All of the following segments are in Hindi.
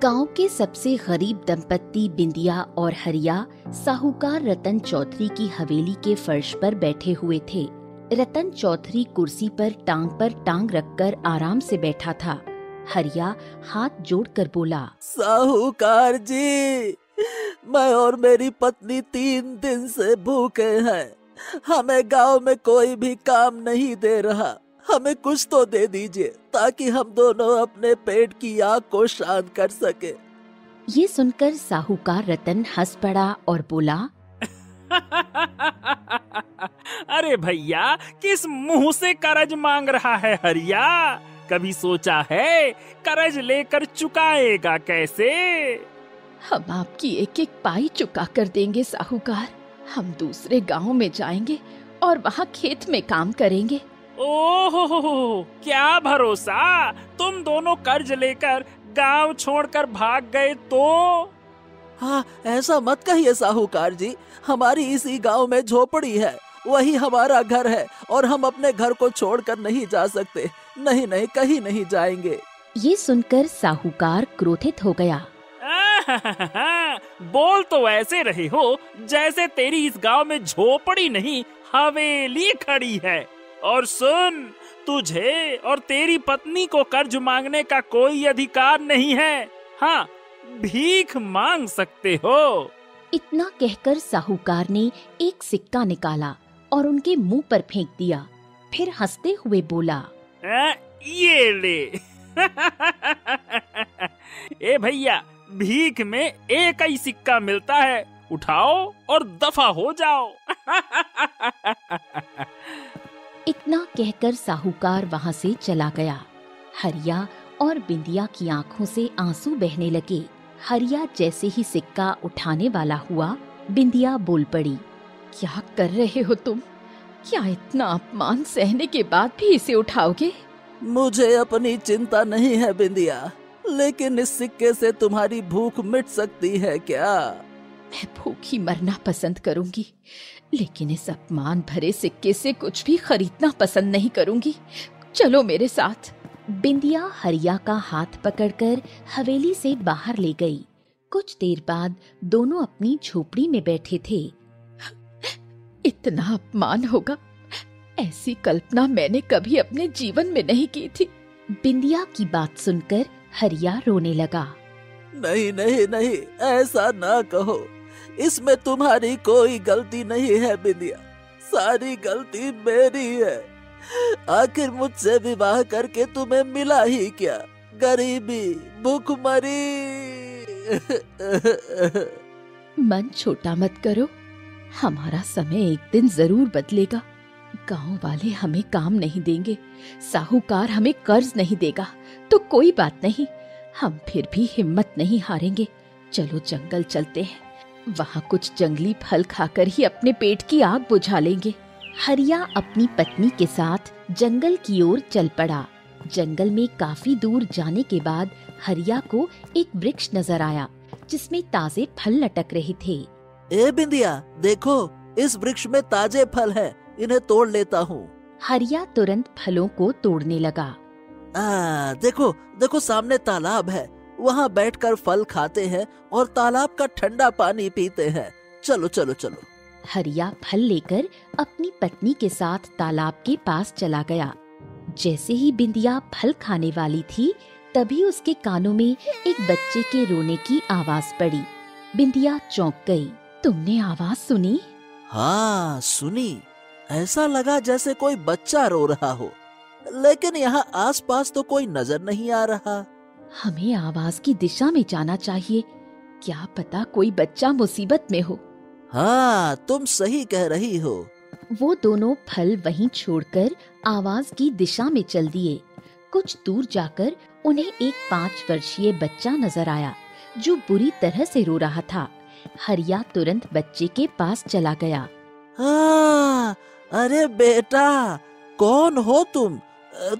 गांव के सबसे गरीब दंपत्ति बिंदिया और हरिया साहूकार रतन चौधरी की हवेली के फर्श पर बैठे हुए थे। रतन चौधरी कुर्सी पर टांग रखकर आराम से बैठा था। हरिया हाथ जोड़कर बोला, साहूकार जी, मैं और मेरी पत्नी 3 दिन से भूखे हैं। हमें गांव में कोई भी काम नहीं दे रहा। हमें कुछ तो दे दीजिए ताकि हम दोनों अपने पेट की आग को शांत कर सके। ये सुनकर साहूकार रतन हंस पड़ा और बोला, अरे भैया, किस मुंह से कर्ज मांग रहा है हरिया? कभी सोचा है कर्ज लेकर चुकाएगा कैसे? हम आपकी एक एक पाई चुका कर देंगे साहूकार। हम दूसरे गांव में जाएंगे और वहाँ खेत में काम करेंगे। ओहो, क्या भरोसा तुम दोनों कर्ज लेकर गांव छोड़कर भाग गए तो? हाँ, ऐसा मत कहिए साहूकार जी। हमारी इसी गांव में झोपड़ी है, वही हमारा घर है और हम अपने घर को छोड़कर नहीं जा सकते। नहीं नहीं, कहीं नहीं जाएंगे। ये सुनकर साहूकार क्रोधित हो गया। बोल तो ऐसे रहे हो जैसे तेरी इस गांव में झोपड़ी नहीं हवेली खड़ी है। और सुन, तुझे और तेरी पत्नी को कर्ज मांगने का कोई अधिकार नहीं है। हाँ, भीख मांग सकते हो। इतना कहकर साहूकार ने एक सिक्का निकाला और उनके मुंह पर फेंक दिया। फिर हंसते हुए बोला, ये ले। ए भैया, भीख में एक ही सिक्का मिलता है, उठाओ और दफा हो जाओ। इतना कहकर साहूकार वहाँ से चला गया। हरिया और बिंदिया की आंखों से आंसू बहने लगे। हरिया जैसे ही सिक्का उठाने वाला हुआ, बिंदिया बोल पड़ी, क्या कर रहे हो तुम? क्या इतना अपमान सहने के बाद भी इसे उठाओगे? मुझे अपनी चिंता नहीं है बिंदिया, लेकिन इस सिक्के से तुम्हारी भूख मिट सकती है क्या? मैं भूखी मरना पसंद करूंगी, लेकिन इस अपमान भरे सिक्के से कुछ भी खरीदना पसंद नहीं करूंगी। चलो मेरे साथ। बिंदिया हरिया का हाथ पकड़कर हवेली से बाहर ले गई। कुछ देर बाद दोनों अपनी झोपड़ी में बैठे थे। इतना अपमान होगा, ऐसी कल्पना मैंने कभी अपने जीवन में नहीं की थी। बिंदिया की बात सुनकर हरिया रोने लगा। नहीं नहीं नहीं, ऐसा ना कहो। इसमें तुम्हारी कोई गलती नहीं है बिंदिया, सारी गलती मेरी है। आखिर मुझसे विवाह करके तुम्हें मिला ही क्या? गरीबी, भूखमरी। मन छोटा मत करो, हमारा समय एक दिन जरूर बदलेगा। गांव वाले हमें काम नहीं देंगे, साहूकार हमें कर्ज नहीं देगा, तो कोई बात नहीं, हम फिर भी हिम्मत नहीं हारेंगे। चलो जंगल चलते हैं, वहाँ कुछ जंगली फल खाकर ही अपने पेट की आग बुझा लेंगे। हरिया अपनी पत्नी के साथ जंगल की ओर चल पड़ा। जंगल में काफी दूर जाने के बाद हरिया को एक वृक्ष नजर आया जिसमें ताजे फल लटक रहे थे। ए बिंदिया, देखो, इस वृक्ष में ताजे फल हैं, इन्हें तोड़ लेता हूँ। हरिया तुरंत फलों को तोड़ने लगा। देखो देखो, सामने तालाब है, वहाँ बैठकर फल खाते हैं और तालाब का ठंडा पानी पीते हैं। चलो चलो चलो। हरिया फल लेकर अपनी पत्नी के साथ तालाब के पास चला गया। जैसे ही बिंदिया फल खाने वाली थी, तभी उसके कानों में एक बच्चे के रोने की आवाज पड़ी। बिंदिया चौंक गई। तुमने आवाज सुनी? हाँ, सुनी। ऐसा लगा जैसे कोई बच्चा रो रहा हो, लेकिन यहाँ आसपास तो कोई नजर नहीं आ रहा। हमें आवाज की दिशा में जाना चाहिए, क्या पता कोई बच्चा मुसीबत में हो। हाँ, तुम सही कह रही हो। वो दोनों फल वहीं छोड़कर आवाज की दिशा में चल दिए। कुछ दूर जाकर उन्हें एक 5 वर्षीय बच्चा नजर आया जो बुरी तरह से रो रहा था। हरिया तुरंत बच्चे के पास चला गया। अरे बेटा, कौन हो तुम?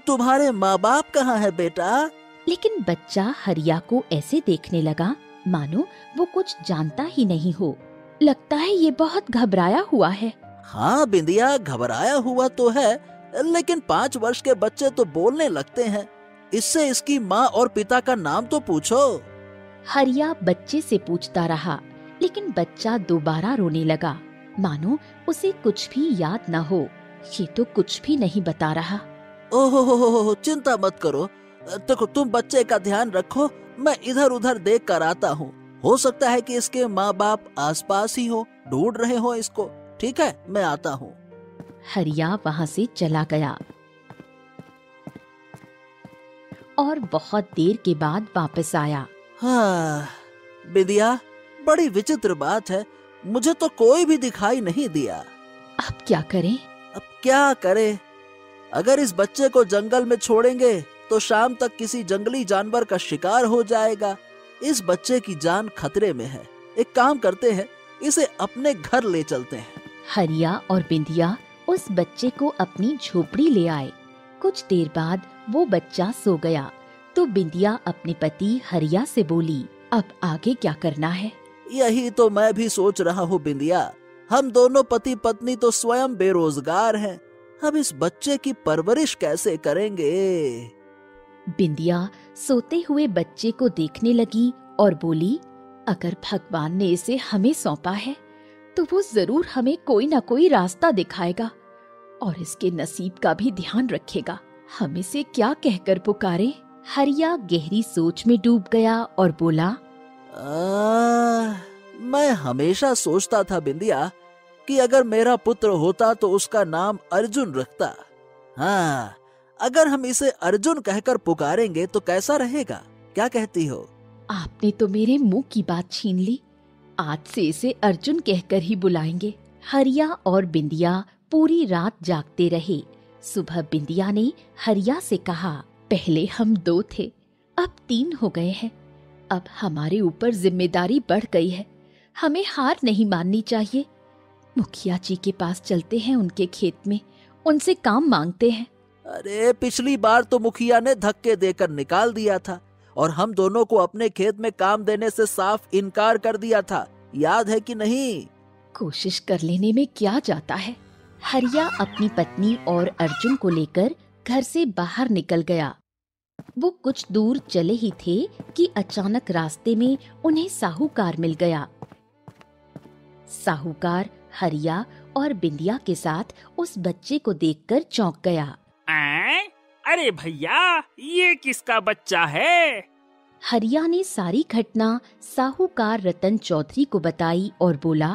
तुम्हारे माँ बाप कहाँ है बेटा? लेकिन बच्चा हरिया को ऐसे देखने लगा मानो वो कुछ जानता ही नहीं हो। लगता है ये बहुत घबराया हुआ है। हाँ बिंदिया, घबराया हुआ तो है, लेकिन 5 वर्ष के बच्चे तो बोलने लगते हैं। इससे इसकी माँ और पिता का नाम तो पूछो। हरिया बच्चे से पूछता रहा, लेकिन बच्चा दोबारा रोने लगा, मानो उसे कुछ भी याद न हो। ये तो कुछ भी नहीं बता रहा। ओहो, चिंता मत करो। देखो, तुम बच्चे का ध्यान रखो, मैं इधर उधर देख कर आता हूँ। हो सकता है कि इसके माँ बाप आसपास ही हो, ढूंढ रहे हो इसको। ठीक है, मैं आता हूँ। हरिया वहाँ से चला गया और बहुत देर के बाद वापस आया। हाँ, बिंदिया, बड़ी विचित्र बात है, मुझे तो कोई भी दिखाई नहीं दिया। अब क्या करें? अब क्या करें? अगर इस बच्चे को जंगल में छोड़ेंगे तो शाम तक किसी जंगली जानवर का शिकार हो जाएगा। इस बच्चे की जान खतरे में है। एक काम करते हैं, इसे अपने घर ले चलते हैं। हरिया और बिंदिया उस बच्चे को अपनी झोपड़ी ले आए। कुछ देर बाद वो बच्चा सो गया तो बिंदिया अपने पति हरिया से बोली, अब आगे क्या करना है? यही तो मैं भी सोच रहा हूँ बिंदिया। हम दोनों पति पत्नी तो स्वयं बेरोजगार हैं। अब इस बच्चे की परवरिश कैसे करेंगे? बिंदिया सोते हुए बच्चे को देखने लगी और बोली, अगर भगवान ने इसे हमें सौंपा है तो वो जरूर हमें कोई ना कोई रास्ता दिखाएगा और इसके नसीब का भी ध्यान रखेगा। हम इसे क्या कहकर पुकारे? हरिया गहरी सोच में डूब गया और बोला, मैं हमेशा सोचता था बिंदिया कि अगर मेरा पुत्र होता तो उसका नाम अर्जुन रखता। हाँ, अगर हम इसे अर्जुन कहकर पुकारेंगे तो कैसा रहेगा? क्या कहती हो? आपने तो मेरे मुंह की बात छीन ली। आज से इसे अर्जुन कहकर ही बुलाएंगे। हरिया और बिंदिया पूरी रात जागते रहे। सुबह बिंदिया ने हरिया से कहा, पहले हम 2 थे, अब 3 हो गए हैं। अब हमारे ऊपर जिम्मेदारी बढ़ गई है। हमें हार नहीं माननी चाहिए। मुखिया जी के पास चलते हैं, उनके खेत में उनसे काम मांगते हैं। अरे, पिछली बार तो मुखिया ने धक्के देकर निकाल दिया था और हम दोनों को अपने खेत में काम देने से साफ इनकार कर दिया था। याद है कि नहीं? कोशिश कर लेने में क्या जाता है। हरिया अपनी पत्नी और अर्जुन को लेकर घर से बाहर निकल गया। वो कुछ दूर चले ही थे कि अचानक रास्ते में उन्हें साहूकार मिल गया। साहूकार हरिया और बिंदिया के साथ उस बच्चे को देखकर चौंक गया। अरे भैया, ये किसका बच्चा है? हरिया ने सारी घटना साहूकार रतन चौधरी को बताई और बोला,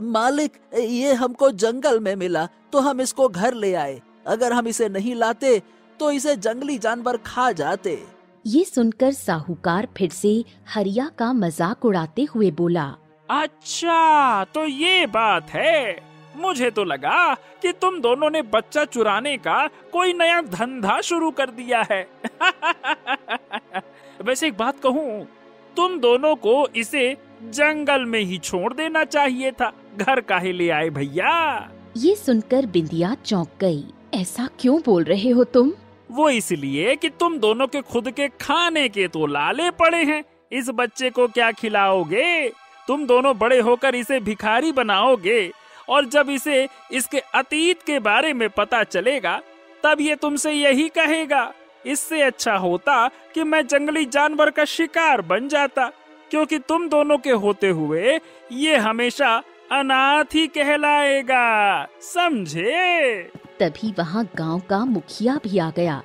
मालिक, ये हमको जंगल में मिला तो हम इसको घर ले आए। अगर हम इसे नहीं लाते तो इसे जंगली जानवर खा जाते। ये सुनकर साहूकार फिर से हरिया का मजाक उड़ाते हुए बोला, अच्छा, तो ये बात है। मुझे तो लगा कि तुम दोनों ने बच्चा चुराने का कोई नया धंधा शुरू कर दिया है। वैसे एक बात कहूँ, तुम दोनों को इसे जंगल में ही छोड़ देना चाहिए था। घर काहे ले आए भैया? ये सुनकर बिंदिया चौंक गई। ऐसा क्यों बोल रहे हो तुम? वो इसलिए कि तुम दोनों के खुद के खाने के तो लाले पड़े हैं। इस बच्चे को क्या खिलाओगे? तुम दोनों बड़े होकर इसे भिखारी बनाओगे और जब इसे इसके अतीत के बारे में पता चलेगा तब ये तुमसे यही कहेगा। इससे अच्छा होता कि मैं जंगली जानवर का शिकार बन जाता, क्योंकि तुम दोनों के होते हुए ये हमेशा अनाथ ही कहलाएगा, समझे? तभी वहाँ गांव का मुखिया भी आ गया।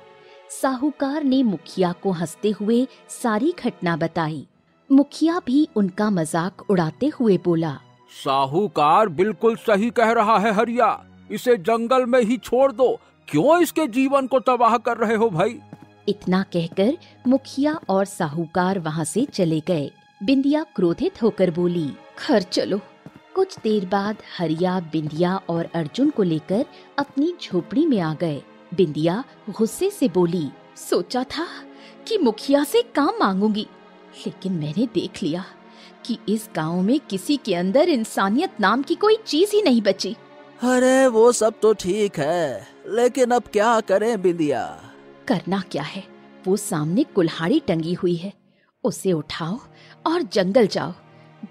साहूकार ने मुखिया को हंसते हुए सारी घटना बताई। मुखिया भी उनका मजाक उड़ाते हुए बोला, साहूकार बिल्कुल सही कह रहा है हरिया, इसे जंगल में ही छोड़ दो। क्यों इसके जीवन को तबाह कर रहे हो भाई? इतना कहकर मुखिया और साहूकार वहाँ से चले गए। बिंदिया क्रोधित होकर बोली, घर चलो। कुछ देर बाद हरिया बिंदिया और अर्जुन को लेकर अपनी झोपड़ी में आ गए। बिंदिया गुस्से से बोली, सोचा था कि मुखिया से काम मांगूंगी, लेकिन मैंने देख लिया कि इस गांव में किसी के अंदर इंसानियत नाम की कोई चीज ही नहीं बची। अरे वो सब तो ठीक है, लेकिन अब क्या करें बिंदिया? करना क्या है, वो सामने कुल्हाड़ी टंगी हुई है, उसे उठाओ और जंगल जाओ।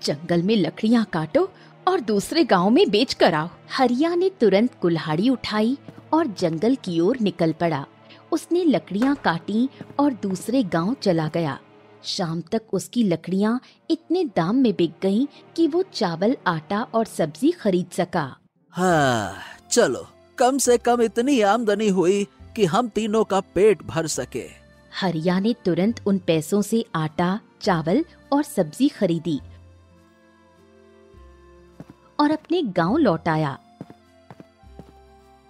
जंगल में लकड़ियाँ काटो और दूसरे गांव में बेच कर आओ। हरिया ने तुरंत कुल्हाड़ी उठाई और जंगल की ओर निकल पड़ा। उसने लकड़ियाँ काटी और दूसरे गांव चला गया। शाम तक उसकी लकड़ियां इतने दाम में बिक गईं कि वो चावल, आटा और सब्जी खरीद सका। हाँ, चलो कम से कम इतनी आमदनी हुई कि हम तीनों का पेट भर सके। हरिया ने तुरंत उन पैसों से आटा, चावल और सब्जी खरीदी और अपने गांव लौट आया।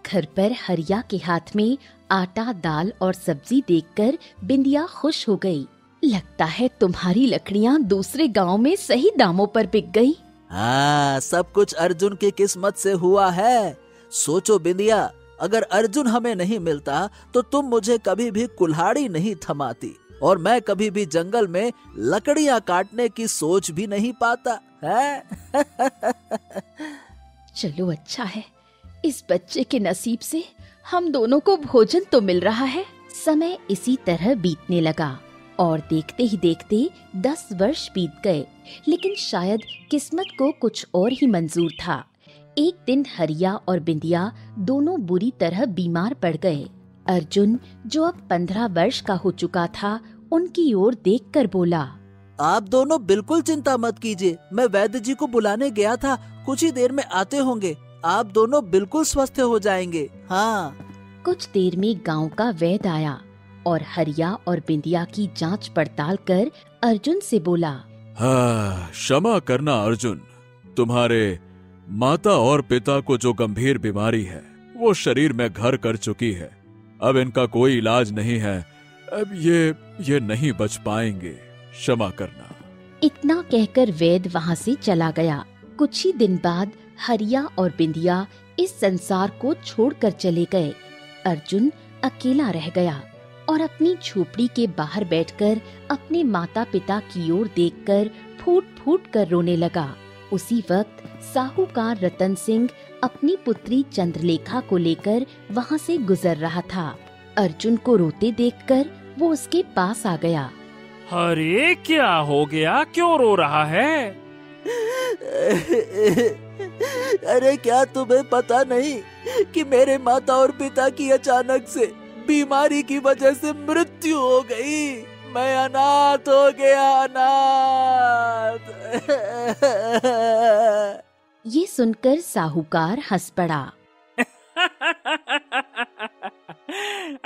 घर पर हरिया के हाथ में आटा, दाल और सब्जी देखकर बिंदिया खुश हो गई। लगता है तुम्हारी लकड़ियां दूसरे गांव में सही दामों पर बिक गई। हाँ, सब कुछ अर्जुन की किस्मत से हुआ है। सोचो बिंदिया, अगर अर्जुन हमें नहीं मिलता तो तुम मुझे कभी भी कुल्हाड़ी नहीं थमाती और मैं कभी भी जंगल में लकड़ियां काटने की सोच भी नहीं पाता है। चलो अच्छा है, इस बच्चे के नसीब से हम दोनों को भोजन तो मिल रहा है। समय इसी तरह बीतने लगा और देखते ही देखते 10 वर्ष बीत गए, लेकिन शायद किस्मत को कुछ और ही मंजूर था। एक दिन हरिया और बिंदिया दोनों बुरी तरह बीमार पड़ गए। अर्जुन, जो अब 15 वर्ष का हो चुका था, उनकी ओर देखकर बोला, आप दोनों बिल्कुल चिंता मत कीजिए, मैं वैद्य जी को बुलाने गया था, कुछ ही देर में आते होंगे। आप दोनों बिल्कुल स्वस्थ हो जाएंगे। हाँ। कुछ देर में गांव का वैद्य आया और हरिया और बिंदिया की जांच पड़ताल कर अर्जुन से बोला, हाँ, क्षमा करना अर्जुन, तुम्हारे माता और पिता को जो गंभीर बीमारी है वो शरीर में घर कर चुकी है। अब इनका कोई इलाज नहीं है। अब ये नहीं बच पाएंगे, क्षमा करना। इतना कहकर वैद्य वहाँ से चला गया। कुछ ही दिन बाद हरिया और बिंदिया इस संसार को छोड़कर चले गए। अर्जुन अकेला रह गया और अपनी झोपड़ी के बाहर बैठकर अपने माता पिता की ओर देखकर फूट फूट कर रोने लगा। उसी वक्त साहूकार रतन सिंह अपनी पुत्री चंद्रलेखा को लेकर वहाँ से गुजर रहा था। अर्जुन को रोते देखकर वो उसके पास आ गया। अरे क्या हो गया, क्यों रो रहा है? अरे क्या तुम्हें पता नहीं कि मेरे माता और पिता की अचानक से बीमारी की वजह से मृत्यु हो गई। मैं अनाथ हो गया, अनाथ। ये सुनकर साहूकार हंस पड़ा।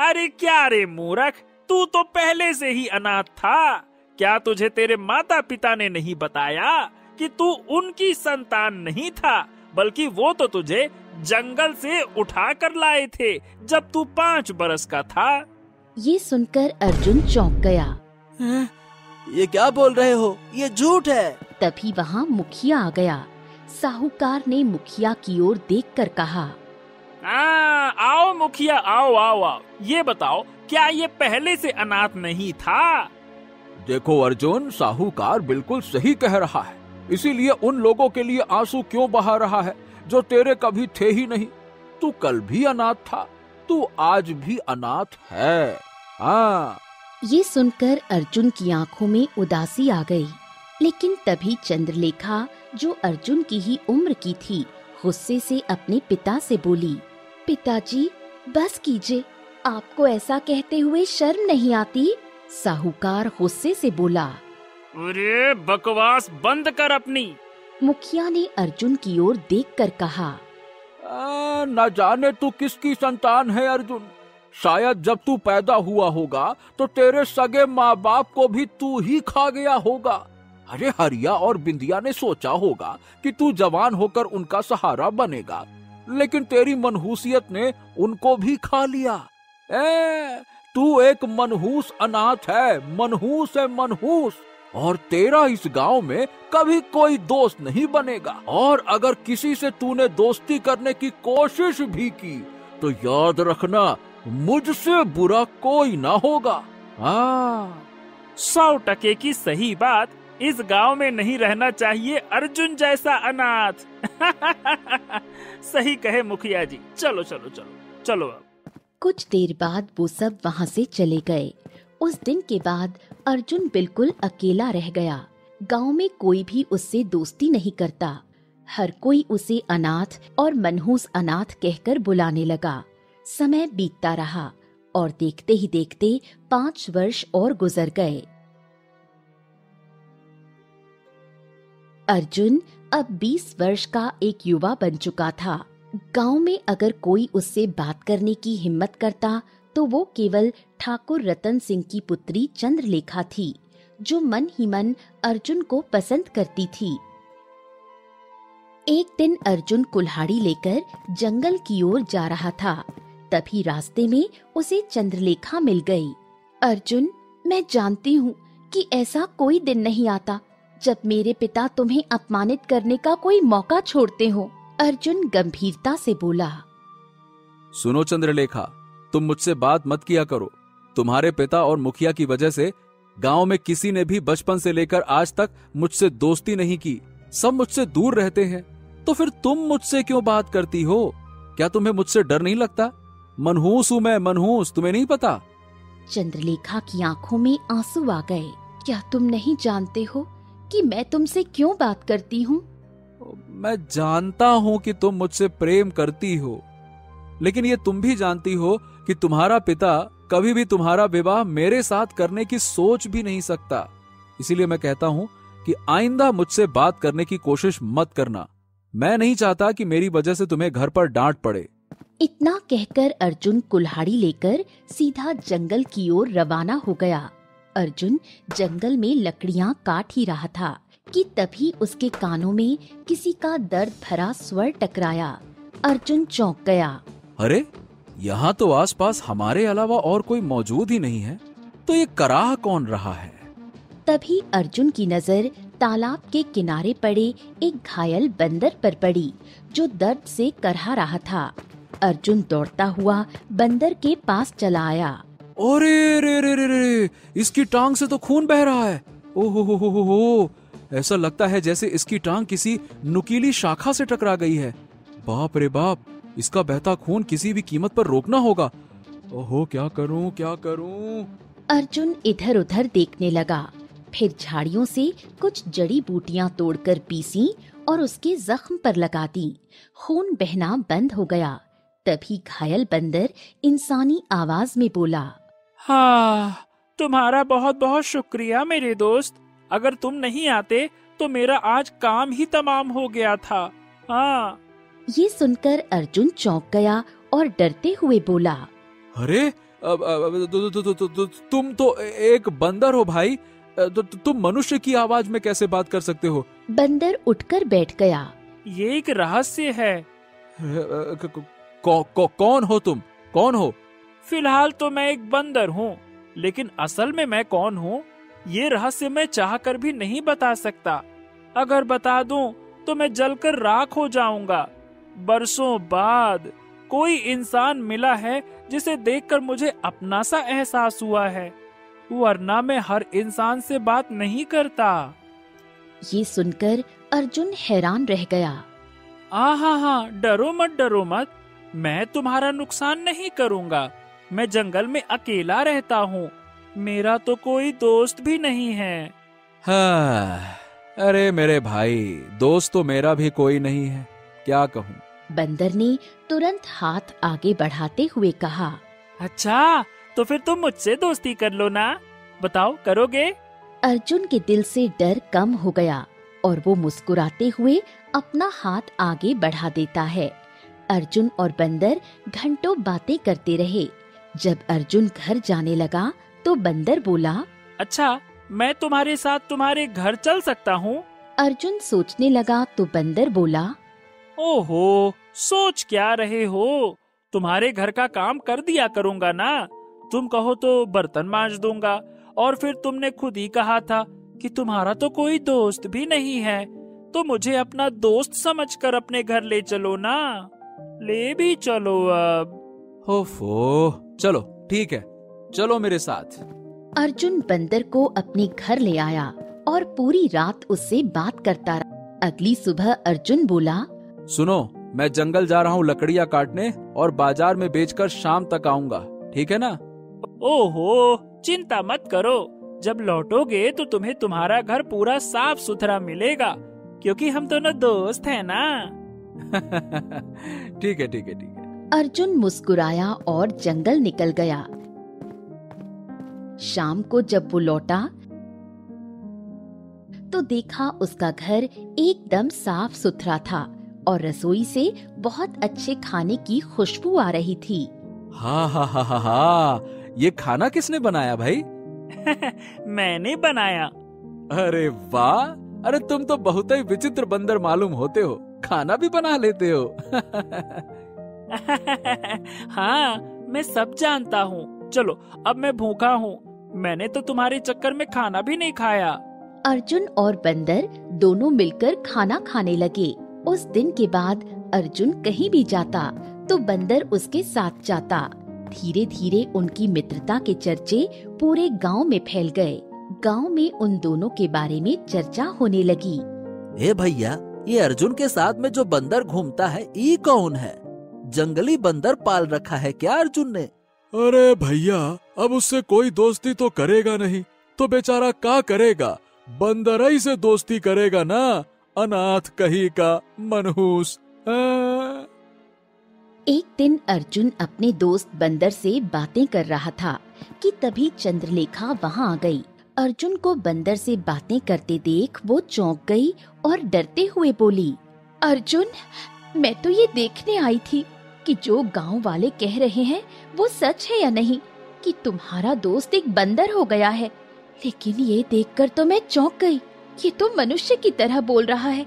अरे क्या रे मूर्ख, तू तो पहले से ही अनाथ था। क्या तुझे तेरे माता पिता ने नहीं बताया कि तू उनकी संतान नहीं था, बल्कि वो तो तुझे जंगल से उठा कर लाए थे जब तू 5 बरस का था। ये सुनकर अर्जुन चौंक गया। ये क्या बोल रहे हो? ये झूठ है। तभी वहाँ मुखिया आ गया। साहूकार ने मुखिया की ओर देखकर कहा, आओ मुखिया, आओ आओ आओ, ये बताओ क्या ये पहले से अनाथ नहीं था? देखो अर्जुन, साहूकार बिल्कुल सही कह रहा है। इसीलिए उन लोगों के लिए आंसू क्यों बहा रहा है जो तेरे कभी थे ही नहीं। तू कल भी अनाथ था, तू आज भी अनाथ है। हाँ। ये सुनकर अर्जुन की आंखों में उदासी आ गई, लेकिन तभी चंद्रलेखा, जो अर्जुन की ही उम्र की थी, गुस्से से अपने पिता से बोली, पिताजी बस कीजिए, आपको ऐसा कहते हुए शर्म नहीं आती? साहूकार गुस्से से बोला, अरे बकवास बंद कर अपनी। मुखिया ने अर्जुन की ओर देखकर कहा, न जाने तू किसकी संतान है अर्जुन। शायद जब तू पैदा हुआ होगा तो तेरे सगे माँ बाप को भी तू ही खा गया होगा। अरे हरिया और बिंदिया ने सोचा होगा कि तू जवान होकर उनका सहारा बनेगा, लेकिन तेरी मनहूसियत ने उनको भी खा लिया। तू एक मनहूस अनाथ है, मनहूस है, मनहूस। और तेरा इस गांव में कभी कोई दोस्त नहीं बनेगा, और अगर किसी से तूने दोस्ती करने की कोशिश भी की तो याद रखना, मुझसे बुरा कोई ना होगा। 100% की सही बात। इस गांव में नहीं रहना चाहिए अर्जुन जैसा अनाथ। सही कहे मुखिया जी। चलो चलो चलो चलो अब। कुछ देर बाद वो सब वहाँ से चले गए। उस दिन के बाद अर्जुन बिल्कुल अकेला रह गया। गांव में कोई भी उससे दोस्ती नहीं करता। हर कोई उसे अनाथ और मनहूस अनाथ कहकर बुलाने लगा। समय बीतता रहा और देखते ही देखते 5 वर्ष और गुजर गए। अर्जुन अब 20 वर्ष का एक युवा बन चुका था। गांव में अगर कोई उससे बात करने की हिम्मत करता तो वो केवल ठाकुर रतन सिंह की पुत्री चंद्रलेखा थी, जो मन ही मन अर्जुन को पसंद करती थी। एक दिन अर्जुन कुल्हाड़ी लेकर जंगल की ओर जा रहा था। तभी रास्ते में उसे चंद्रलेखा मिल गई। अर्जुन, मैं जानती हूँ कि ऐसा कोई दिन नहीं आता जब मेरे पिता तुम्हें अपमानित करने का कोई मौका छोड़ते हो। अर्जुन गंभीरता से बोला। सुनो चंद्रलेखा, तुम मुझसे बात मत किया करो। तुम्हारे पिता और मुखिया की वजह से गांव में किसी ने भी बचपन से लेकर आज तक मुझसे दोस्ती नहीं की। सब मुझसे दूर रहते हैं। तो फिर तुम मुझसे क्यों बात करती हो? क्या तुम्हें मुझसे डर नहीं लगता? मनहूस हूं मैं, मनहूस, तुम्हें नहीं पता? चंद्रलेखा की आंखों में आंसू आ गए। क्या तुम नहीं जानते हो कि मैं तुमसे क्यों बात करती हूँ? मैं जानता हूं कि तुम मुझसे प्रेम करती हो, लेकिन ये तुम भी जानती हो कि तुम्हारा पिता कभी भी तुम्हारा विवाह मेरे साथ करने की सोच भी नहीं सकता। इसीलिए मैं कहता हूं कि आइंदा मुझसे बात करने की कोशिश मत करना। मैं नहीं चाहता कि मेरी वजह से तुम्हें घर पर डांट पड़े। इतना कहकर अर्जुन कुल्हाड़ी लेकर सीधा जंगल की ओर रवाना हो गया। अर्जुन जंगल में लकड़ियां काट ही रहा था कि तभी उसके कानों में किसी का दर्द भरा स्वर टकराया। अर्जुन चौंक गया। अरे, यहाँ तो आसपास हमारे अलावा और कोई मौजूद ही नहीं है। तो ये कराह कौन रहा है? तभी अर्जुन की नजर तालाब के किनारे पड़े एक घायल बंदर पर पड़ी, जो दर्द से करहा रहा था। अर्जुन दौड़ता हुआ बंदर के पास चला आया। अरे रे रे रे रे, इसकी टांग से तो खून बह रहा है। ओहो, ऐसा लगता है जैसे इसकी टांग किसी नुकीली शाखा से टकरा गई है। बाप रे बाप, इसका बहता खून किसी भी कीमत पर रोकना होगा। ओहो, क्या करूं, क्या करूं? अर्जुन इधर उधर देखने लगा। फिर झाड़ियों से कुछ जड़ी बूटियां तोड़कर पीसी और उसके जख्म पर लगा दी। खून बहना बंद हो गया। तभी घायल बंदर इंसानी आवाज में बोला। हाँ, तुम्हारा बहुत बहुत शुक्रिया मेरे दोस्त। अगर तुम नहीं आते तो मेरा आज काम ही तमाम हो गया था। हाँ। ये सुनकर अर्जुन चौंक गया और डरते हुए बोला। अरे, तुम तो एक बंदर हो भाई। तुम मनुष्य की आवाज में कैसे बात कर सकते हो? बंदर उठकर बैठ गया। ये एक रहस्य है। कौन हो तुम? कौन हो? फिलहाल तो मैं एक बंदर हूँ, लेकिन असल में मैं कौन हूँ ये रहस्य मैं चाहकर भी नहीं बता सकता। अगर बता दूं तो मैं जलकर राख हो जाऊंगा। बरसों बाद कोई इंसान मिला है जिसे देखकर मुझे अपना सा एहसास हुआ है, वरना मैं हर इंसान से बात नहीं करता। ये सुनकर अर्जुन हैरान रह गया। हाँ, डरो मत, मैं तुम्हारा नुकसान नहीं करूंगा। मैं जंगल में अकेला रहता हूँ, मेरा तो कोई दोस्त भी नहीं है। हाँ, अरे मेरे भाई, दोस्त तो मेरा भी कोई नहीं है, क्या कहूँ। बंदर ने तुरंत हाथ आगे बढ़ाते हुए कहा। अच्छा, तो फिर तुम मुझसे दोस्ती कर लो ना। बताओ, करोगे? अर्जुन के दिल से डर कम हो गया और वो मुस्कुराते हुए अपना हाथ आगे बढ़ा देता है। अर्जुन और बंदर घंटों बातें करते रहे। जब अर्जुन घर जाने लगा तो बंदर बोला। अच्छा, मैं तुम्हारे साथ तुम्हारे घर चल सकता हूँ? अर्जुन सोचने लगा तो बंदर बोला। ओहो, सोच क्या रहे हो? तुम्हारे घर का काम कर दिया करूँगा ना। तुम कहो तो बर्तन मांज दूंगा। और फिर तुमने खुद ही कहा था कि तुम्हारा तो कोई दोस्त भी नहीं है, तो मुझे अपना दोस्त समझकर अपने घर ले चलो ना। ले भी चलो अब। ओफो, चलो ठीक है, चलो मेरे साथ। अर्जुन बंदर को अपने घर ले आया और पूरी रात उससे बात करता रहा। अगली सुबह अर्जुन बोला। सुनो, मैं जंगल जा रहा हूँ लकड़ियाँ काटने और बाजार में बेचकर शाम तक आऊंगा, ठीक है ना? ओहो, चिंता मत करो। जब लौटोगे तो तुम्हें तुम्हारा घर पूरा साफ सुथरा मिलेगा, क्योंकि हम दोनों दोस्त हैं ना। ठीक है। अर्जुन मुस्कुराया और जंगल निकल गया। शाम को जब वो लौटा तो देखा उसका घर एकदम साफ सुथरा था और रसोई से बहुत अच्छे खाने की खुशबू आ रही थी। हाँ हाँ हाँ हाँ हाँ, ये खाना किसने बनाया भाई? मैंने बनाया। अरे वाह, अरे तुम तो बहुत ही विचित्र बंदर मालूम होते हो, खाना भी बना लेते हो। हाँ, मैं सब जानता हूँ। चलो अब मैं भूखा हूँ, मैंने तो तुम्हारे चक्कर में खाना भी नहीं खाया। अर्जुन और बंदर दोनों मिलकर खाना खाने लगे। उस दिन के बाद अर्जुन कहीं भी जाता तो बंदर उसके साथ जाता। धीरे धीरे उनकी मित्रता के चर्चे पूरे गांव में फैल गए। गांव में उन दोनों के बारे में चर्चा होने लगी। ए भैया, ये अर्जुन के साथ में जो बंदर घूमता है, ये कौन है? जंगली बंदर पाल रखा है क्या अर्जुन ने? अरे भैया, अब उससे कोई दोस्ती तो करेगा नहीं, तो बेचारा क्या करेगा? बंदर ही से दोस्ती करेगा ना, अनाथ कहीं का मनहूस। एक दिन अर्जुन अपने दोस्त बंदर से बातें कर रहा था कि तभी चंद्रलेखा वहाँ आ गई। अर्जुन को बंदर से बातें करते देख वो चौंक गई और डरते हुए बोली, अर्जुन, मैं तो ये देखने आई थी कि जो गांव वाले कह रहे हैं वो सच है या नहीं, कि तुम्हारा दोस्त एक बंदर हो गया है। लेकिन ये देखकर तो मैं चौंक गई। ये तो मनुष्य की तरह बोल रहा है।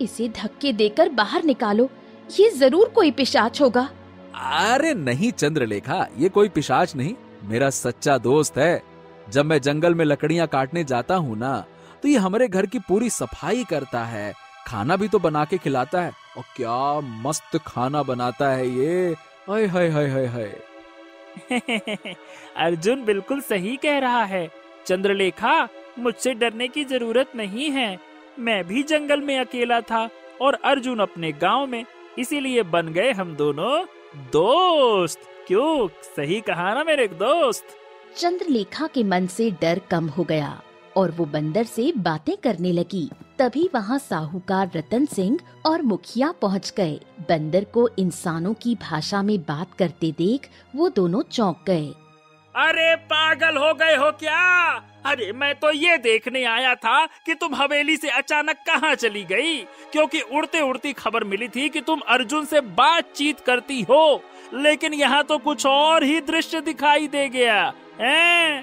इसे धक्के देकर बाहर निकालो, ये जरूर कोई पिशाच होगा। अरे नहीं चंद्रलेखा, ये कोई पिशाच नहीं, मेरा सच्चा दोस्त है। जब मैं जंगल में लकड़ियां काटने जाता हूँ ना, तो ये हमारे घर की पूरी सफाई करता है, खाना भी तो बना के खिलाता है। और क्या मस्त खाना बनाता है ये, हाय हाय हाय हाय हाय। अर्जुन बिल्कुल सही कह रहा है। चंद्रलेखा, मुझसे डरने की जरूरत नहीं है। मैं भी जंगल में अकेला था और अर्जुन अपने गांव में, इसीलिए बन गए हम दोनों दोस्त। क्यों, सही कहा ना मेरे दोस्त? चंद्रलेखा के मन से डर कम हो गया और वो बंदर से बातें करने लगी। तभी वहाँ साहूकार रतन सिंह और मुखिया पहुँच गए। बंदर को इंसानों की भाषा में बात करते देख वो दोनों चौंक गए। अरे पागल हो गए हो क्या? अरे मैं तो ये देखने आया था कि तुम हवेली से अचानक कहाँ चली गई, क्योंकि उड़ते उड़ती खबर मिली थी कि तुम अर्जुन से बातचीत करती हो, लेकिन यहाँ तो कुछ और ही दृश्य दिखाई दे गया है।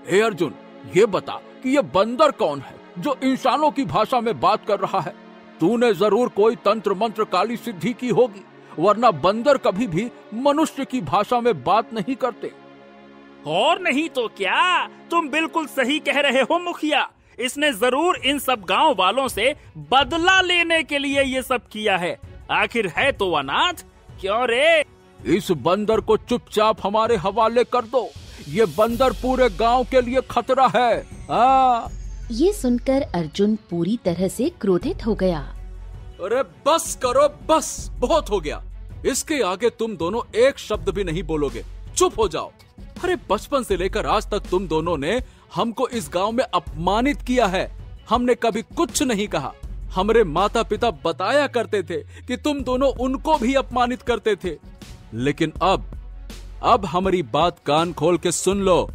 हे अर्जुन, ये बता कि ये बंदर कौन है जो इंसानों की भाषा में बात कर रहा है? तूने जरूर कोई तंत्र मंत्र काली सिद्धि की होगी, वरना बंदर कभी भी मनुष्य की भाषा में बात नहीं करते। और नहीं तो क्या, तुम बिल्कुल सही कह रहे हो मुखिया। इसने जरूर इन सब गांव वालों से बदला लेने के लिए ये सब किया है। आखिर है तो अनाथ। क्यों रे? इस बंदर को चुपचाप हमारे हवाले कर दो, ये बंदर पूरे गांव के लिए खतरा है। ये सुनकर अर्जुन पूरी तरह से क्रोधित हो गया। अरे बस करो, बस बहुत हो गया। इसके आगे तुम दोनों एक शब्द भी नहीं बोलोगे, चुप हो जाओ। अरे बचपन से लेकर आज तक तुम दोनों ने हमको इस गांव में अपमानित किया है, हमने कभी कुछ नहीं कहा। हमारे माता पिता बताया करते थे कि तुम दोनों उनको भी अपमानित करते थे, लेकिन अब हमारी बात कान खोल के सुन लो।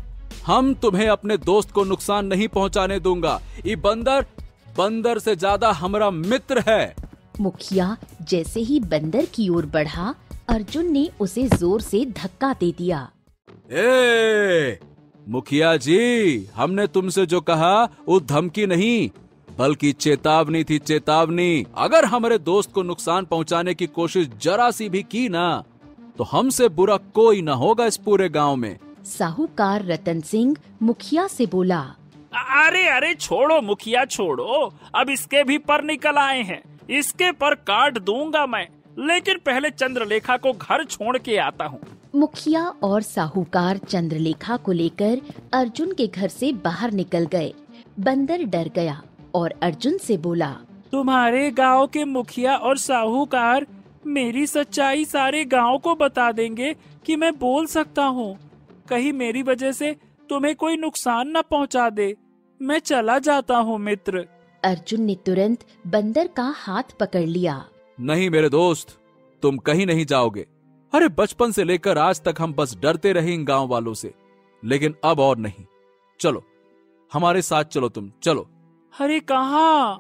हम तुम्हें अपने दोस्त को नुकसान नहीं पहुंचाने दूंगा। ये बंदर से ज्यादा हमारा मित्र है। मुखिया जैसे ही बंदर की ओर बढ़ा, अर्जुन ने उसे जोर से धक्का दे दिया। मुखिया जी, हमने तुमसे जो कहा वो धमकी नहीं बल्कि चेतावनी थी, चेतावनी। अगर हमारे दोस्त को नुकसान पहुंचाने की कोशिश जरा सी भी की ना, तो हमसे बुरा कोई ना होगा इस पूरे गांव में। साहूकार रतन सिंह मुखिया से बोला। अरे अरे छोड़ो मुखिया, छोड़ो। अब इसके भी पर निकल आए हैं, इसके पर काट दूंगा मैं। लेकिन पहले चंद्रलेखा को घर छोड़ के आता हूँ। मुखिया और साहूकार चंद्रलेखा को लेकर अर्जुन के घर से बाहर निकल गए। बंदर डर गया और अर्जुन से बोला, तुम्हारे गांव के मुखिया और साहूकार मेरी सच्चाई सारे गांव को बता देंगे कि मैं बोल सकता हूँ। कहीं मेरी वजह से तुम्हें कोई नुकसान न पहुँचा दे। मैं चला जाता हूँ मित्र। अर्जुन ने तुरंत बंदर का हाथ पकड़ लिया। नहीं मेरे दोस्त, तुम कहीं नहीं जाओगे। अरे बचपन से लेकर आज तक हम बस डरते रहे इन गांव वालों से, लेकिन अब और नहीं। चलो हमारे साथ चलो, तुम चलो। अरे कहाँ?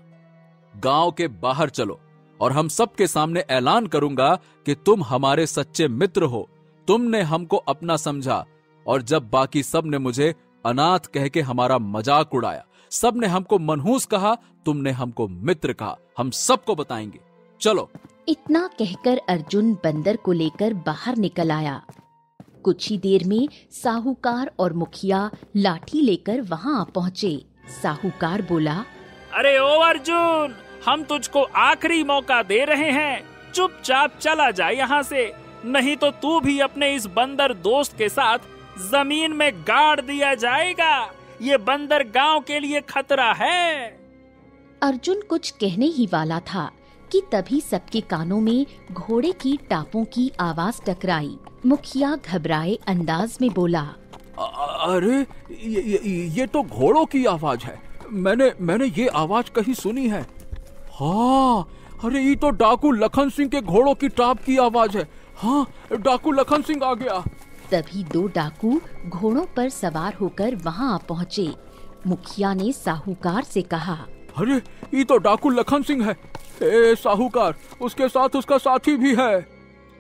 गांव के बाहर चलो और हम सबके सामने ऐलान करूंगा कि तुम हमारे सच्चे मित्र हो। तुमने हमको अपना समझा और जब बाकी सब ने मुझे अनाथ कह के हमारा मजाक उड़ाया, सब ने हमको मनहूस कहा, तुमने हमको मित्र कहा। हम सबको बताएंगे, चलो। इतना कहकर अर्जुन बंदर को लेकर बाहर निकल आया। कुछ ही देर में साहूकार और मुखिया लाठी लेकर वहां आ पहुंचे। साहूकार बोला, अरे ओ अर्जुन, हम तुझको आखिरी मौका दे रहे हैं, चुपचाप चला जा यहाँ से, नहीं तो तू भी अपने इस बंदर दोस्त के साथ जमीन में गाड़ दिया जाएगा। ये बंदर गांव के लिए खतरा है। अर्जुन कुछ कहने ही वाला था कि तभी सबके कानों में घोड़े की टापों की आवाज टकराई। मुखिया घबराए अंदाज में बोला, अरे ये तो घोड़ों की आवाज है। मैंने ये आवाज कहीं सुनी है। हाँ, अरे ये तो डाकू लखन सिंह के घोड़ों की टाप की आवाज है। हाँ, डाकू लखन सिंह आ गया। तभी दो डाकू घोड़ों पर सवार होकर वहां आ पहुंचे। मुखिया ने साहूकार से कहा, अरे ये तो डाकू लखन सिंह है। ए साहूकार, उसके साथ उसका साथी भी है।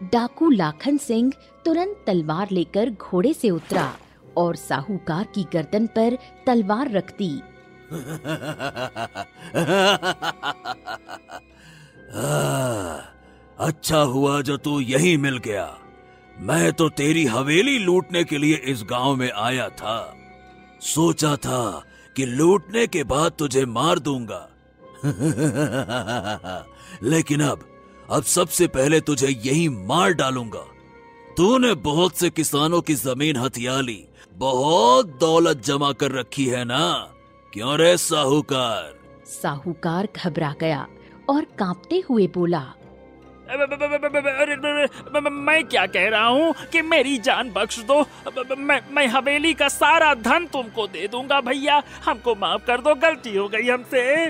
डाकू लाखन सिंह तुरंत तलवार लेकर घोड़े से उतरा और साहूकार की गर्दन पर तलवार रख दी। अच्छा हुआ जो तू यहीं मिल गया। मैं तो तेरी हवेली लूटने के लिए इस गांव में आया था। सोचा था कि लूटने के बाद तुझे मार दूंगा। लेकिन अब सबसे पहले तुझे यहीं मार डालूंगा। तूने बहुत से किसानों की जमीन हथिया ली, बहुत दौलत जमा कर रखी है ना, क्यों रे साहूकार? साहूकार घबरा गया और कांपते हुए बोला, मैं क्या कह रहा हूँ कि मेरी जान बख्श दो। मैं हवेली का सारा धन तुमको दे दूंगा भैया, हमको माफ कर दो, गलती हो गई हमसे।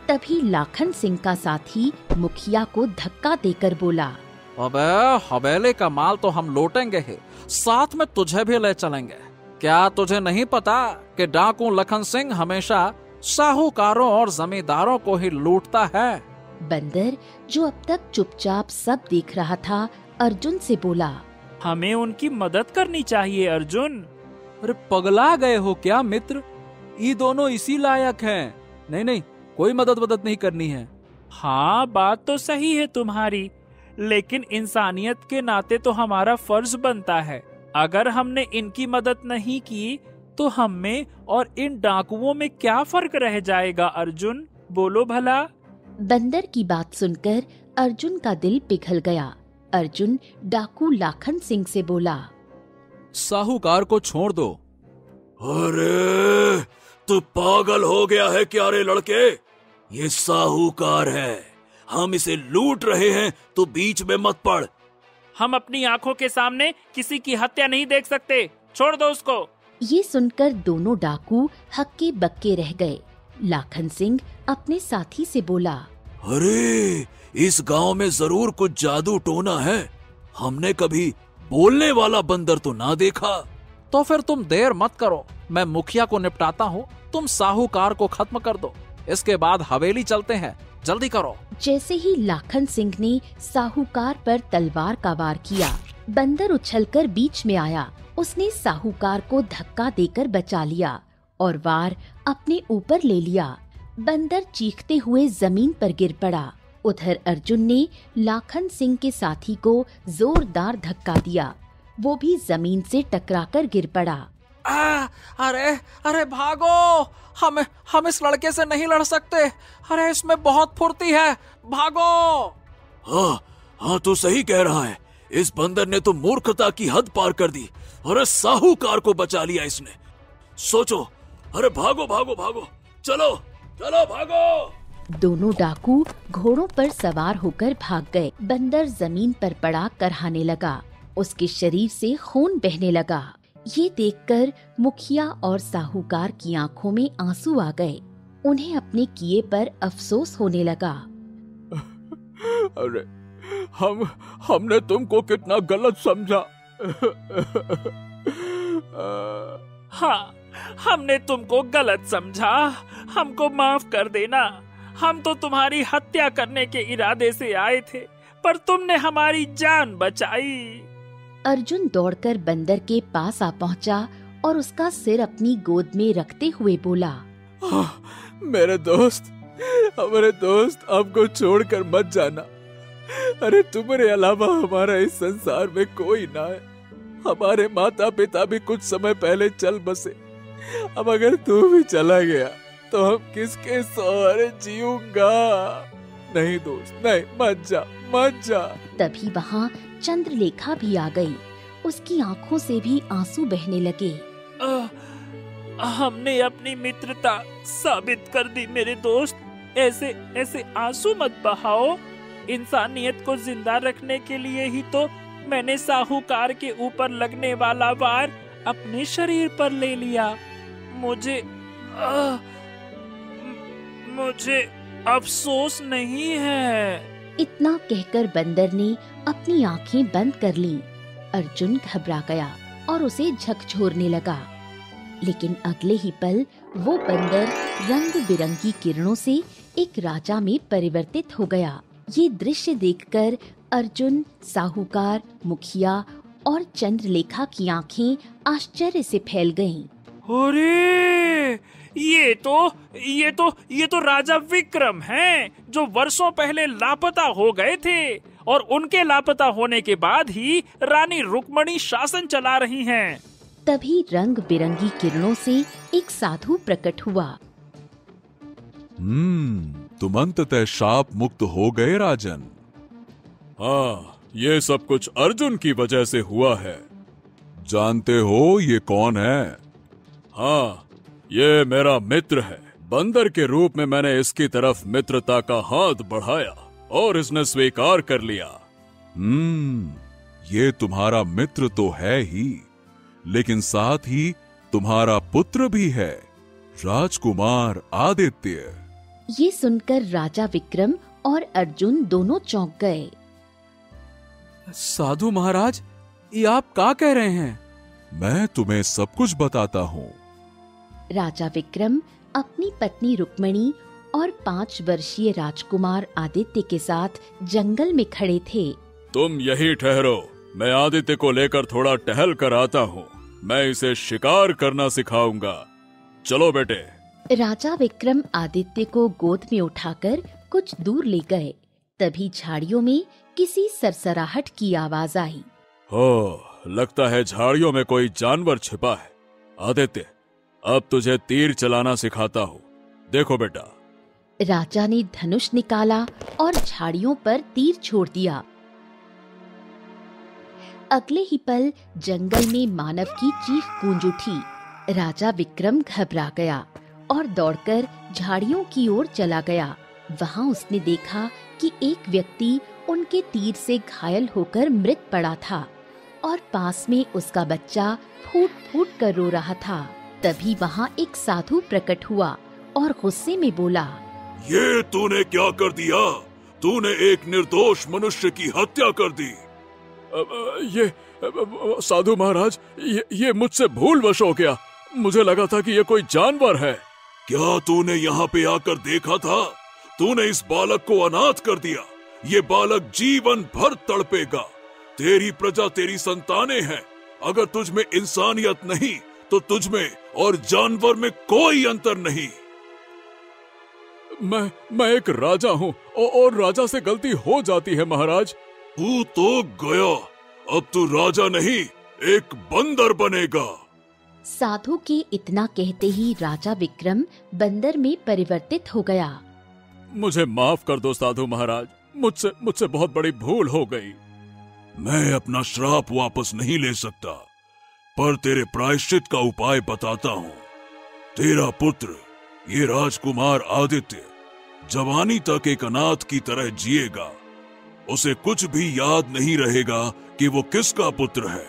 तभी लाखन सिंह का साथी मुखिया को धक्का देकर बोला, अबे हवेली का माल तो हम लूटेंगे ही, साथ में तुझे भी ले चलेंगे। क्या तुझे नहीं पता कि डाकू लखन सिंह हमेशा साहूकारों और जमींदारों को ही लूटता है? बंदर, जो अब तक चुपचाप सब देख रहा था, अर्जुन से बोला, हमें उनकी मदद करनी चाहिए अर्जुन। अरे पगला गए हो क्या मित्र? ये दोनों इसी लायक हैं। नहीं, कोई मदद नहीं करनी है। हाँ, बात तो सही है तुम्हारी, लेकिन इंसानियत के नाते तो हमारा फर्ज बनता है। अगर हमने इनकी मदद नहीं की तो हम में और इन डाकुओं में क्या फर्क रह जाएगा अर्जुन, बोलो भला। बंदर की बात सुनकर अर्जुन का दिल पिघल गया। अर्जुन डाकू लाखन सिंह से बोला, साहूकार को छोड़ दो। अरे तू पागल हो गया है क्या रे लड़के? ये साहूकार है, हम इसे लूट रहे हैं, तू बीच में मत पड़। हम अपनी आंखों के सामने किसी की हत्या नहीं देख सकते, छोड़ दो उसको। ये सुनकर दोनों डाकू हक्के बक्के रह गए। लाखन सिंह अपने साथी से बोला, अरे इस गांव में जरूर कुछ जादू टोना है, हमने कभी बोलने वाला बंदर तो ना देखा। तो फिर तुम देर मत करो, मैं मुखिया को निपटाता हूँ, तुम साहूकार को खत्म कर दो, इसके बाद हवेली चलते हैं, जल्दी करो। जैसे ही लाखन सिंह ने साहूकार पर तलवार का वार किया, बंदर उछलकर बीच में आया। उसने साहूकार को धक्का देकर बचा लिया और वार अपने ऊपर ले लिया। बंदर चीखते हुए जमीन पर गिर पड़ा। उधर अर्जुन ने लाखन सिंह के साथी को जोरदार धक्का दिया, वो भी जमीन से टकराकर गिर पड़ा। अरे भागो, हम इस लड़के से नहीं लड़ सकते, अरे इसमें बहुत फुर्ती है, भागो। हाँ तू सही कह रहा है, इस बंदर ने तो मूर्खता की हद पार कर दी। अरे साहूकार को बचा लिया इसने। सोचो, अरे भागो, चलो भागो। दोनों डाकू घोड़ों पर सवार होकर भाग गए। बंदर जमीन पर पड़ा करहाने लगा, उसके शरीर से खून बहने लगा। ये देखकर मुखिया और साहूकार की आंखों में आंसू आ गए। उन्हें अपने किए पर अफसोस होने लगा। अरे हमने तुमको कितना गलत समझा। हाँ, हमने तुमको गलत समझा, हमको माफ कर देना। हम तो तुम्हारी हत्या करने के इरादे से आए थे, पर तुमने हमारी जान बचाई। अर्जुन दौड़कर बंदर के पास आ पहुंचा और उसका सिर अपनी गोद में रखते हुए बोला, मेरे दोस्त, हमारे दोस्त, हमको छोड़कर मत जाना। अरे तुम्हारे अलावा हमारा इस संसार में कोई ना है। हमारे माता पिता भी कुछ समय पहले चल बसे। अब अगर तू भी चला गया तो हम किसके सहारे जीऊंगा? नहीं दोस्त, नहीं, मत जा, मत जा। तभी वहाँ चंद्रलेखा भी आ गई। उसकी आंखों से भी आंसू बहने लगे। हमने अपनी मित्रता साबित कर दी मेरे दोस्त। ऐसे ऐसे आंसू मत बहाओ। इंसानियत को जिंदा रखने के लिए ही तो मैंने साहूकार के ऊपर लगने वाला वार अपने शरीर पर ले लिया। मुझे अफसोस नहीं है। इतना कहकर बंदर ने अपनी आंखें बंद कर लीं। अर्जुन घबरा गया और उसे झकझोरने लगा, लेकिन अगले ही पल वो बंदर रंग बिरंगी किरणों से एक राजा में परिवर्तित हो गया। ये दृश्य देखकर अर्जुन, साहूकार, मुखिया और चंद्रलेखा की आंखें आश्चर्य से फैल गईं। अरे ये तो राजा विक्रम हैं, जो वर्षों पहले लापता हो गए थे और उनके लापता होने के बाद ही रानी रुक्मणी शासन चला रही हैं। तभी रंग बिरंगी किरणों से एक साधु प्रकट हुआ। तुम अंततः शाप मुक्त हो गए राजन। हाँ, ये सब कुछ अर्जुन की वजह से हुआ है। जानते हो ये कौन है? हाँ, ये मेरा मित्र है। बंदर के रूप में मैंने इसकी तरफ मित्रता का हाथ बढ़ाया और इसने स्वीकार कर लिया। ये तुम्हारा मित्र तो है ही, लेकिन साथ ही तुम्हारा पुत्र भी है, राजकुमार आदित्य। ये सुनकर राजा विक्रम और अर्जुन दोनों चौंक गए। साधु महाराज, ये आप क्या कह रहे हैं? मैं तुम्हें सब कुछ बताता हूँ। राजा विक्रम अपनी पत्नी रुक्मणी और 5 वर्षीय राजकुमार आदित्य के साथ जंगल में खड़े थे। तुम यहीं ठहरो, मैं आदित्य को लेकर थोड़ा टहल कर आता हूँ। मैं इसे शिकार करना सिखाऊंगा। चलो बेटे। राजा विक्रम आदित्य को गोद में उठाकर कुछ दूर ले गए। तभी झाड़ियों में किसी सरसराहट की आवाज आई। हो, लगता है झाड़ियों में कोई जानवर छिपा है। आदित्य, अब तुझे तीर चलाना सिखाता हूँ। देखो बेटा। राजा ने धनुष निकाला और झाड़ियों पर तीर छोड़ दिया। अगले ही पल जंगल में मानव की चीख गूंज उठी। राजा विक्रम घबरा गया और दौड़कर झाड़ियों की ओर चला गया। वहां उसने देखा कि एक व्यक्ति उनके तीर से घायल होकर मृत पड़ा था और पास में उसका बच्चा फूट फूट कर रो रहा था। तभी वहां एक साधु प्रकट हुआ और गुस्से में बोला, ये तूने क्या कर दिया? तूने एक निर्दोष मनुष्य की हत्या कर दी। ये साधु महाराज, ये मुझसे भूलवश हो गया। मुझे लगा था कि ये कोई जानवर है। क्या तूने यहाँ पे आकर देखा था? तूने इस बालक को अनाथ कर दिया। ये बालक जीवन भर तड़पेगा। तेरी प्रजा तेरी संतानें हैं। अगर तुझ में इंसानियत नहीं तो तुझ में और जानवर में कोई अंतर नहीं। मैं एक राजा हूँ और राजा से गलती हो जाती है महाराज। तू तो गया, अब तू राजा नहीं, एक बंदर बनेगा। साधु के इतना कहते ही राजा विक्रम बंदर में परिवर्तित हो गया। मुझे माफ कर दो साधु महाराज, मुझसे बहुत बड़ी भूल हो गई। मैं अपना श्राप वापस नहीं ले सकता, पर तेरे प्रायश्चित का उपाय बताता हूँ। तेरा पुत्र, ये राजकुमार आदित्य, जवानी तक एक अनाथ की तरह जिएगा। उसे कुछ भी याद नहीं रहेगा कि वो किसका पुत्र है।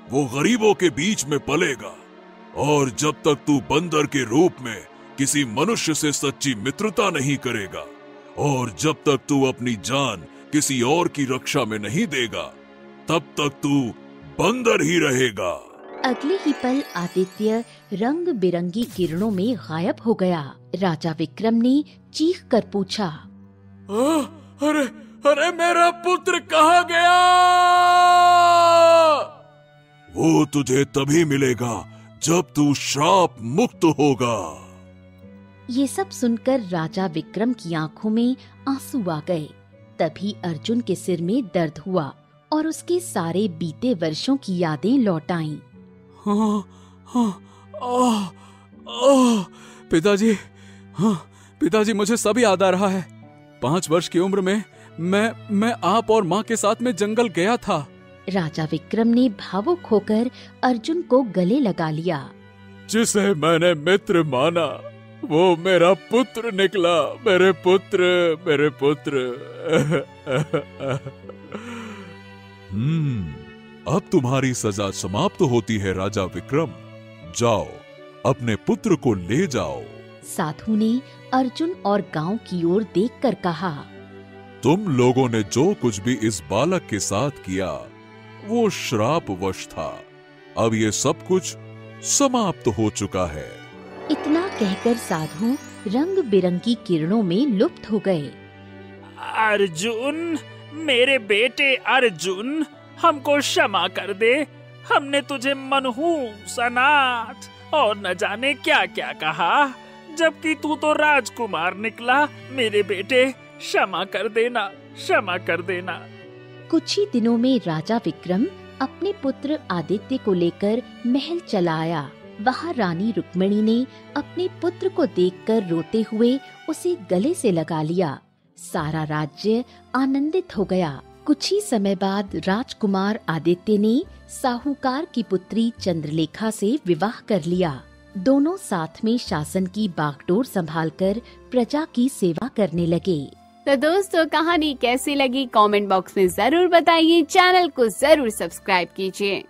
वो गरीबों के बीच में पलेगा और जब तक तू बंदर के रूप में किसी मनुष्य से सच्ची मित्रता नहीं करेगा और जब तक तू अपनी जान किसी और की रक्षा में नहीं देगा, तब तक तू बंदर ही रहेगा। अगले ही पल आदित्य रंग बिरंगी किरणों में गायब हो गया। राजा विक्रम ने चीख कर पूछा, अरे अरे मेरा पुत्र कहाँ गया? वो तुझे तभी मिलेगा जब तू श्राप मुक्त होगा। ये सब सुनकर राजा विक्रम की आंखों में आंसू आ गए। तभी अर्जुन के सिर में दर्द हुआ और उसके सारे बीते वर्षों की यादें लौट आईं। पिताजी, पिताजी मुझे सब याद आ रहा है। 5 वर्ष की उम्र में मैं आप और माँ के साथ में जंगल गया था। राजा विक्रम ने भावुक होकर अर्जुन को गले लगा लिया। जिसे मैंने मित्र माना वो मेरा पुत्र निकला। मेरे पुत्र। अब तुम्हारी सजा समाप्त होती है राजा विक्रम। जाओ अपने पुत्र को ले जाओ। साधु ने अर्जुन और गांव की ओर देखकर कहा, तुम लोगों ने जो कुछ भी इस बालक के साथ किया वो श्रापवश था। अब ये सब कुछ समाप्त हो चुका है। इतना कहकर साधु रंग बिरंगी किरणों में लुप्त हो गए। अर्जुन, मेरे बेटे अर्जुन, हमको क्षमा कर दे। हमने तुझे मनहूस, अनाथ और न जाने क्या क्या कहा, जबकि तू तो राजकुमार निकला। मेरे बेटे क्षमा कर देना, क्षमा कर देना। कुछ ही दिनों में राजा विक्रम अपने पुत्र आदित्य को लेकर महल चला आया। वहाँ रानी रुक्मिणी ने अपने पुत्र को देखकर रोते हुए उसे गले से लगा लिया। सारा राज्य आनंदित हो गया। कुछ ही समय बाद राजकुमार आदित्य ने साहूकार की पुत्री चंद्रलेखा से विवाह कर लिया। दोनों साथ में शासन की बागडोर संभालकर प्रजा की सेवा करने लगे। तो दोस्तों, कहानी कैसी लगी कमेंट बॉक्स में जरूर बताइए। चैनल को जरूर सब्सक्राइब कीजिए।